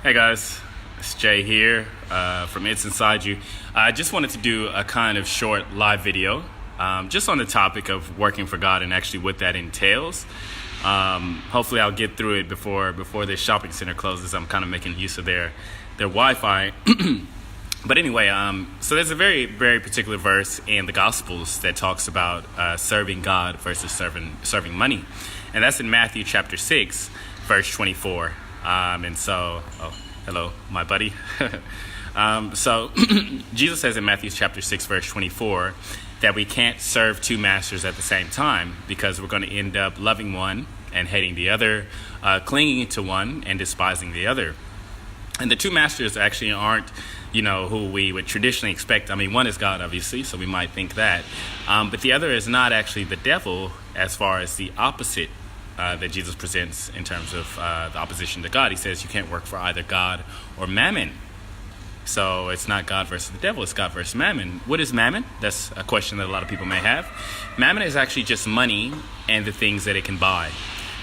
Hey guys, it's Jay here from It's Inside You. I just wanted to do a kind of short live video just on the topic of working for God and actually what that entails. Hopefully I'll get through it before this shopping center closes. I'm kind of making use of their Wi-Fi. But anyway, so there's a very, very particular verse in the Gospels that talks about serving God versus serving money. And that's in Matthew chapter 6, verse 24. Hello, my buddy. So Jesus says in Matthew chapter 6, verse 24, that we can't serve two masters at the same time because we're going to end up loving one and hating the other, clinging to one and despising the other. And the two masters actually aren't, who we would traditionally expect. I mean, one is God, obviously, so we might think that. But the other is not actually the devil as far as the opposite that Jesus presents in terms of the opposition to God. He says you can't work for either God or mammon. So it's not God versus the devil, it's God versus mammon. What is mammon? That's a question that a lot of people may have. Mammon is actually just money and the things that it can buy.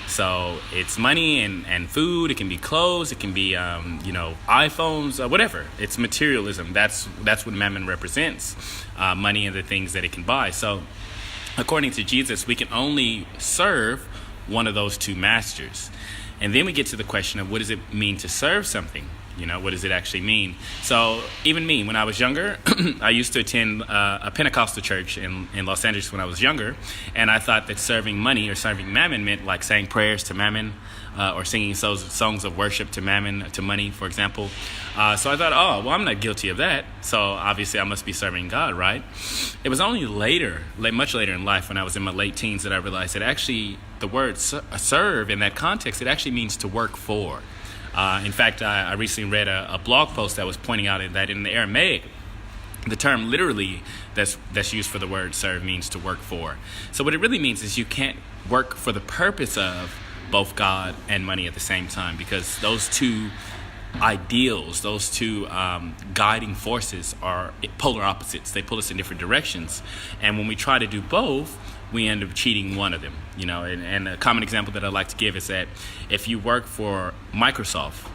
So it's money and food. It can be clothes. It can be, iPhones, whatever. It's materialism. That's what mammon represents, money and the things that it can buy. So according to Jesus, we can only serve one of those two masters. And then we get to the question of what does it mean to serve something? What does it actually mean? So even me, when I was younger, I used to attend a Pentecostal church in Los Angeles when I was younger. And I thought that serving money or serving mammon meant like saying prayers to mammon or singing songs of worship to mammon, to money, for example. So I thought, I'm not guilty of that. So obviously I must be serving God, right? It was only much later in life when I was in my late teens that I realized that actually the word serve in that context, it actually means to work for. In fact, I recently read a blog post that was pointing out that in the Aramaic, the term literally that's used for the word serve means to work for. So what it really means is you can't work for the purpose of both God and money at the same time, because those two ideals, those two guiding forces are polar opposites. They pull us in different directions. And when we try to do both, we end up cheating one of them, and a common example that I like to give is that if you work for Microsoft,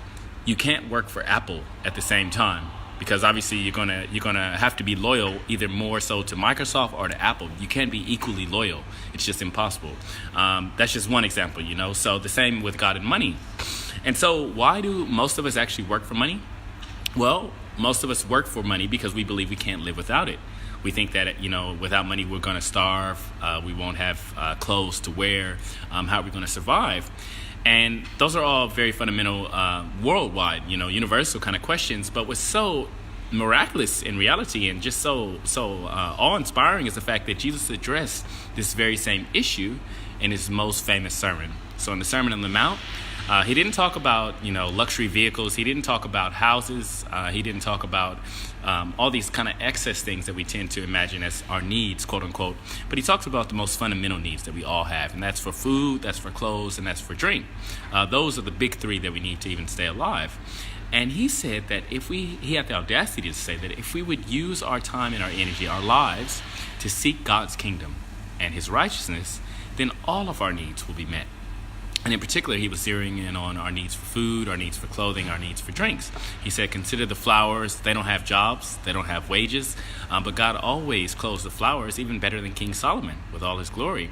you can't work for Apple at the same time, because obviously you're gonna have to be loyal either more so to Microsoft or to Apple. You can't be equally loyal. It's just impossible. That's just one example, So the same with God and money. And so why do most of us actually work for money? Well, most of us work for money because we believe we can't live without it. We think that, without money, we're going to starve. We won't have clothes to wear. How are we going to survive? And those are all very fundamental, worldwide, universal kind of questions. But what's so miraculous in reality and just so awe-inspiring is the fact that Jesus addressed this very same issue in his most famous sermon. So in the Sermon on the Mount, he didn't talk about, luxury vehicles. He didn't talk about houses. He didn't talk about all these kind of excess things that we tend to imagine as our needs, quote unquote. But he talks about the most fundamental needs that we all have. And that's for food, that's for clothes, and that's for drink. Those are the big three that we need to even stay alive. And he said that he had the audacity to say that if we would use our time and our energy, our lives, to seek God's kingdom and his righteousness, then all of our needs will be met. And in particular, he was zeroing in on our needs for food, our needs for clothing, our needs for drinks. He said, consider the flowers. They don't have jobs. They don't have wages. But God always clothes the flowers even better than King Solomon with all his glory.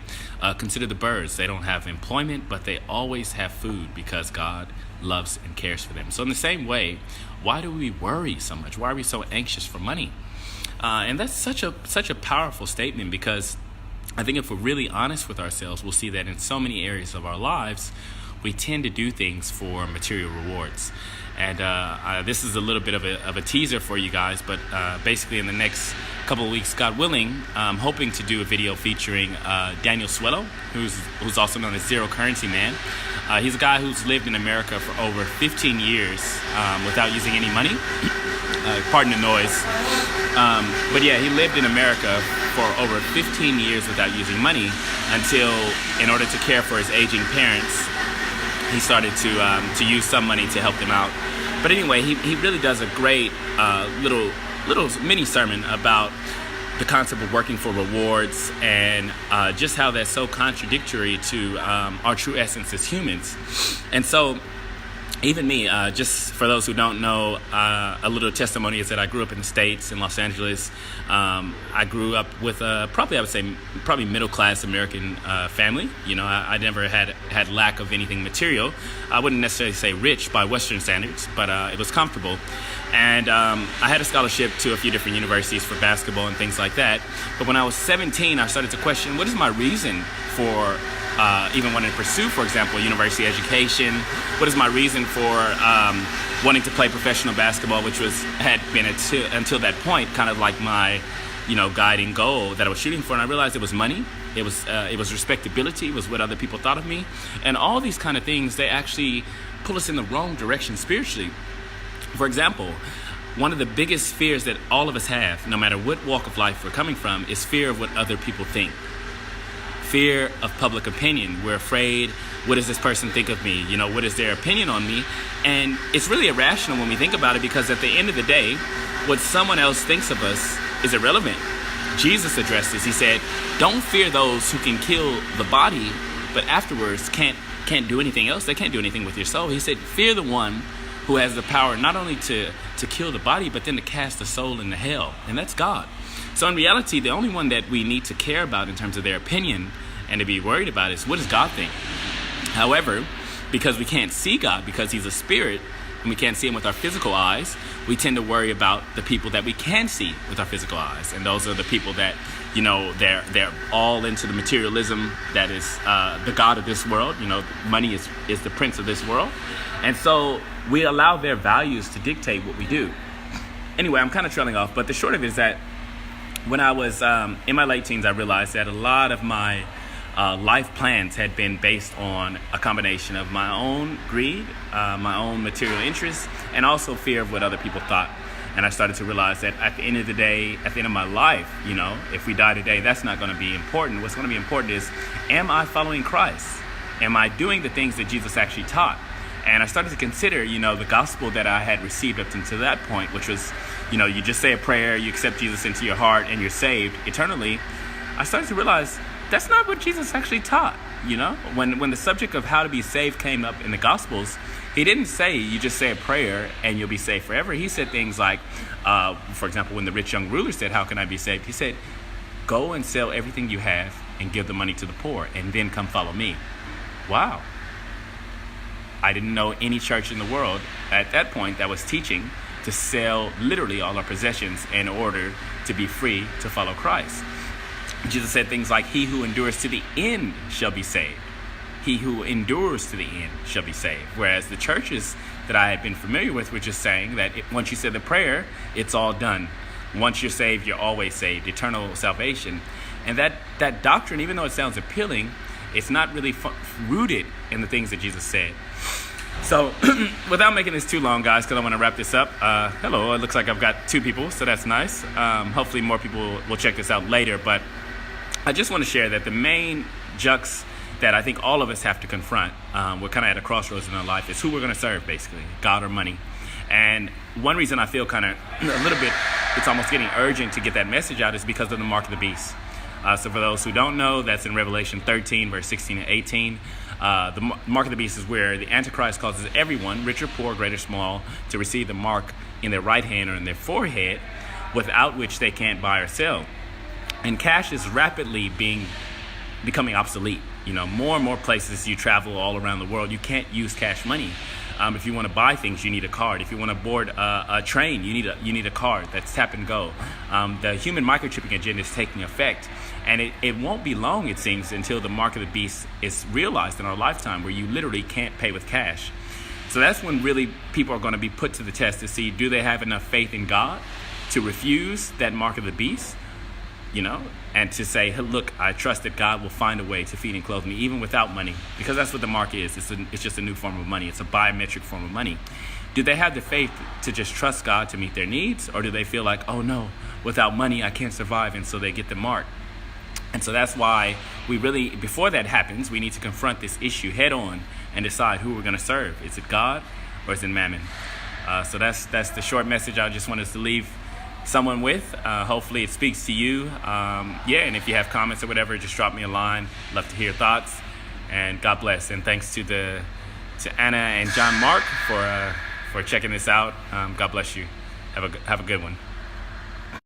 Consider the birds. They don't have employment, but they always have food because God loves and cares for them. So in the same way, why do we worry so much? Why are we so anxious for money? And that's such a powerful statement, because I think if we're really honest with ourselves, we'll see that in so many areas of our lives, we tend to do things for material rewards. And this is a little bit of a teaser for you guys, but basically in the next couple of weeks, God willing, I'm hoping to do a video featuring Daniel Suello, who's also known as Zero Currency Man. He's a guy who's lived in America for over 15 years without using any money. Pardon the noise. But yeah, he lived in America for over 15 years without using money until, in order to care for his aging parents, he started to use some money to help them out. But anyway, he really does a great little mini sermon about the concept of working for rewards and just how that's so contradictory to our true essence as humans. And so even me, just for those who don't know, a little testimony is that I grew up in the States, in Los Angeles. I grew up with probably, I would say, probably middle-class American family. You know, I never had lack of anything material. I wouldn't necessarily say rich by Western standards, but it was comfortable. And I had a scholarship to a few different universities for basketball and things like that. But when I was 17, I started to question, what is my reason for even wanting to pursue, for example, university education? What is my reason for wanting to play professional basketball, which had been until that point kind of like my, guiding goal that I was shooting for? And I realized it was money, it was respectability, it was what other people thought of me, and all these kind of things, they actually pull us in the wrong direction spiritually. For example, one of the biggest fears that all of us have, no matter what walk of life we're coming from, is fear of what other people think. Fear of public opinion. We're afraid, what does this person think of me? What is their opinion on me? And it's really irrational when we think about it, because at the end of the day, what someone else thinks of us is irrelevant. Jesus addressed this. He said, don't fear those who can kill the body, but afterwards can't do anything else. They can't do anything with your soul. He said, fear the one who has the power not only to kill the body, but then to cast the soul into hell. And that's God. So in reality, the only one that we need to care about in terms of their opinion and to be worried about is, what does God think? However, because we can't see God, because he's a spirit, and we can't see him with our physical eyes, we tend to worry about the people that we can see with our physical eyes. And those are the people that, they're all into the materialism that is the God of this world. Money is the prince of this world. And so we allow their values to dictate what we do. Anyway, I'm kind of trailing off, but the short of it is that when I was in my late teens, I realized that a lot of my life plans had been based on a combination of my own greed, my own material interests, and also fear of what other people thought. And I started to realize that at the end of the day, at the end of my life, if we die today, that's not going to be important. What's going to be important is, am I following Christ? Am I doing the things that Jesus actually taught? And I started to consider, the gospel that I had received up until that point, which was, you just say a prayer, you accept Jesus into your heart, and you're saved eternally. I started to realize that's not what Jesus actually taught. When the subject of how to be saved came up in the Gospels, he didn't say you just say a prayer and you'll be saved forever. He said things like, for example, when the rich young ruler said, how can I be saved? He said, go and sell everything you have and give the money to the poor, and then come follow me. Wow. I didn't know any church in the world at that point that was teaching to sell literally all our possessions in order to be free to follow Christ. Jesus said things like, he who endures to the end shall be saved. He who endures to the end shall be saved. Whereas the churches that I had been familiar with were just saying that once you say the prayer, it's all done. Once you're saved, you're always saved, eternal salvation. And that doctrine, even though it sounds appealing, it's not really rooted in the things that Jesus said. So without making this too long, guys, because I want to wrap this up. Hello, it looks like I've got 2 people, so that's nice. Hopefully more people will check this out later. But I just want to share that the main jux that I think all of us have to confront, we're kind of at a crossroads in our life, is who we're going to serve, basically, God or money. And one reason I feel kind of a little bit, it's almost getting urgent to get that message out, is because of the mark of the beast. So for those who don't know, that's in Revelation 13, verse 16 and 18. The mark of the beast is where the Antichrist causes everyone, rich or poor, great or small, to receive the mark in their right hand or in their forehead, without which they can't buy or sell. And cash is rapidly becoming obsolete. More and more places you travel all around the world, you can't use cash money. If you want to buy things, you need a card. If you want to board a train, you need a card. That's tap and go. The human microchipping agenda is taking effect. And it won't be long, it seems, until the mark of the beast is realized in our lifetime, where you literally can't pay with cash. So that's when really people are going to be put to the test to see, do they have enough faith in God to refuse that mark of the beast? And to say, hey, look, I trust that God will find a way to feed and clothe me, even without money, because that's what the mark is. It's just a new form of money. It's a biometric form of money. Do they have the faith to just trust God to meet their needs? Or do they feel like, oh no, without money, I can't survive, and so they get the mark? And so that's why we really, before that happens, we need to confront this issue head on and decide who we're going to serve. Is it God or is it Mammon? So that's the short message I just wanted us to leave someone with. Hopefully it speaks to you. And if you have comments or whatever, just drop me a line. Love to hear your thoughts. And God bless. And thanks to to Anna and John Mark for checking this out. God bless you. Have a good one.